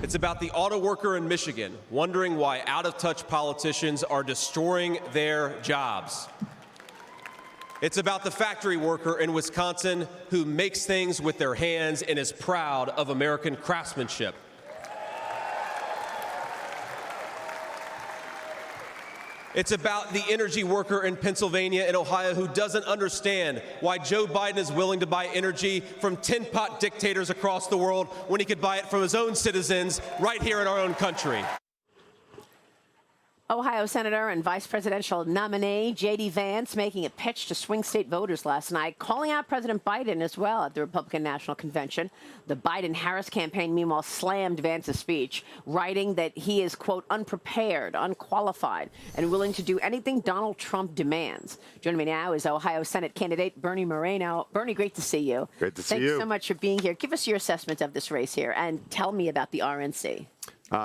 It's about the auto worker in Michigan wondering why out-of-touch politicians are destroying their jobs. It's about the factory worker in Wisconsin who makes things with their hands and is proud of American craftsmanship. It's about the energy worker in Pennsylvania and Ohio who doesn't understand why Joe Biden is willing to buy energy from tin-pot dictators across the world when he could buy it from his own citizens right here in our own country. Ohio Senator and Vice Presidential nominee JD Vance making a pitch to swing state voters last night, calling out President Biden as well at the Republican National Convention. The Biden-Harris campaign, meanwhile, slammed Vance's speech, writing that he is, quote, unprepared, unqualified, and willing to do anything Donald Trump demands. Joining me now is Ohio Senate candidate Bernie Moreno. Bernie, great to see you. Great to see you. Thanks so much for being here. Give us your assessment of this race here and tell me about the RNC.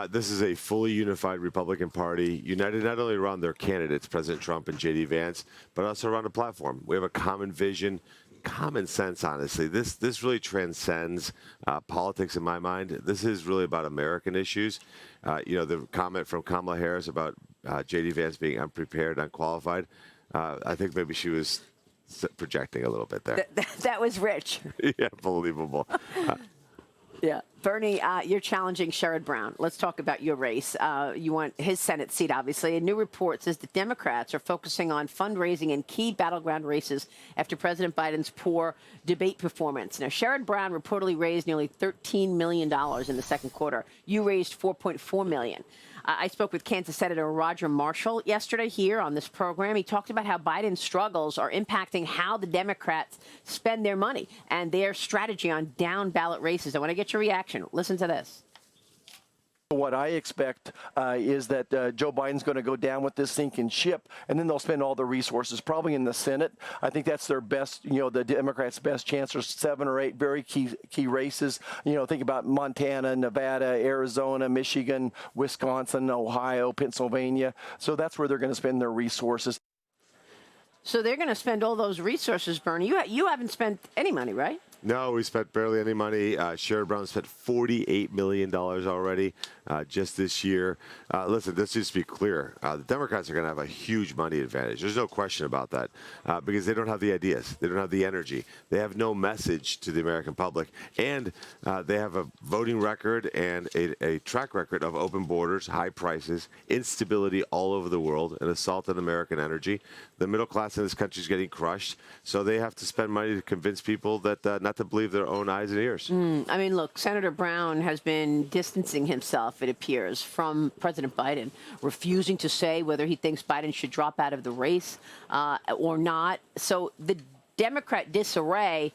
This is a fully unified Republican Party, united not only around their candidates, President Trump and JD Vance, but also around a platform. We have a common vision, common sense, honestly. This really transcends politics in my mind. This is really about American issues. The comment from Kamala Harris about JD Vance being unprepared, unqualified, I think maybe she was projecting a little bit there. That was rich. Yeah, unbelievable. Yeah. Bernie, you're challenging Sherrod Brown. Let's talk about your race. You want his Senate seat, obviously. A new report says the Democrats are focusing on fundraising in key battleground races after President Biden's poor debate performance. Now, Sherrod Brown reportedly raised nearly $13 million in the second quarter. You raised $4.4 million. I spoke with Kansas Senator Roger Marshall yesterday here on this program. He talked about how Biden's struggles are impacting how the Democrats spend their money and their strategy on down-ballot races. I want to get your reaction. Listen to this. What I expect is that Joe Biden's going to go down with this sinking ship, and then they'll spend all the resources, probably in the Senate. I think that's their best, the Democrats' best chance. There's 7 or 8 very key races. Think about Montana, Nevada, Arizona, Michigan, Wisconsin, Ohio, Pennsylvania. So that's where they're going to spend their resources. So they're going to spend all those resources, Bernie. You haven't spent any money, right? No, we spent barely any money. Sherrod Brown spent $48 million already just this year. Listen, let's just be clear. The Democrats are going to have a huge money advantage. There's no question about that because they don't have the ideas. They don't have the energy. They have no message to the American public. And they have a voting record and a track record of open borders, high prices, instability all over the world, and assault on American energy. The middle class in this country is getting crushed. So they have to spend money to convince people that not to believe their own eyes and ears. I mean, look, Senator Brown has been distancing himself, it appears, from President Biden, refusing to say whether he thinks Biden should drop out of the race or not. So the Democrat disarray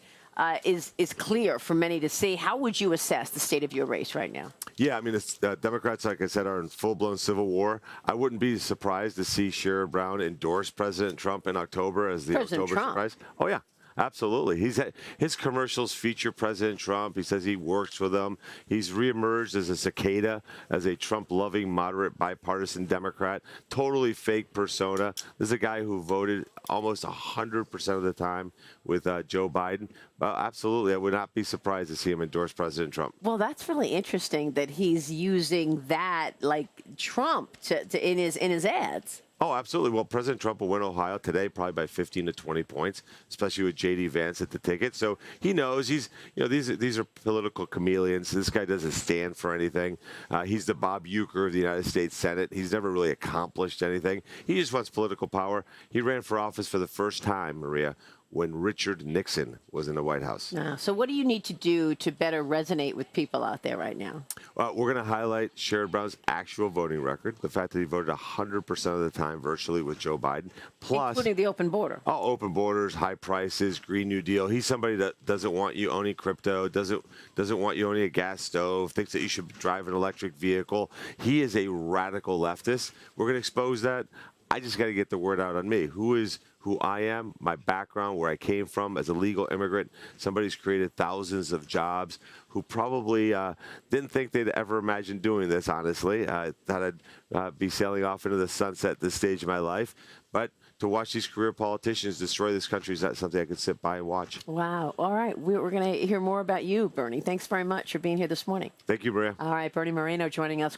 is clear for many to see. How would you assess the state of your race right now? Yeah, I mean, Democrats, like I said, are in full-blown civil war. I wouldn't be surprised to see Sherrod Brown endorse President Trump in October as the October surprise. Oh, yeah. Absolutely. His commercials feature President Trump. He says he works with him. He's reemerged as a cicada, as a Trump-loving, moderate, bipartisan Democrat. Totally fake persona. This is a guy who voted almost 100% of the time with Joe Biden. Absolutely. I would not be surprised to see him endorse President Trump. Well, that's really interesting that he's using that, like Trump, in his ads. Oh, absolutely. Well, President Trump will win Ohio today, probably by 15 to 20 points, especially with JD Vance at the ticket. So he knows these are political chameleons. This guy doesn't stand for anything. He's the Bob Euchre of the United States Senate. He's never really accomplished anything. He just wants political power. He ran for office for the first time, Maria, when Richard Nixon was in the White House. So what do you need to do to better resonate with people out there right now? We're going to highlight Sherrod Brown's actual voting record, the fact that he voted 100% of the time virtually with Joe Biden, plus including the open border. Oh, open borders, high prices, Green New Deal. He's somebody that doesn't want you owning crypto, doesn't want you owning a gas stove, thinks that you should drive an electric vehicle. He is a radical leftist. We're going to expose that. I just got to get the word out on me. Who I am, my background, where I came from as a legal immigrant, somebody who's created thousands of jobs, who probably didn't think they'd ever imagine doing this, honestly. I thought I'd be sailing off into the sunset at this stage of my life. But to watch these career politicians destroy this country is not something I can sit by and watch. Wow. All right. We're going to hear more about you, Bernie. Thanks very much for being here this morning. Thank you, Maria. All right. Bernie Moreno joining us.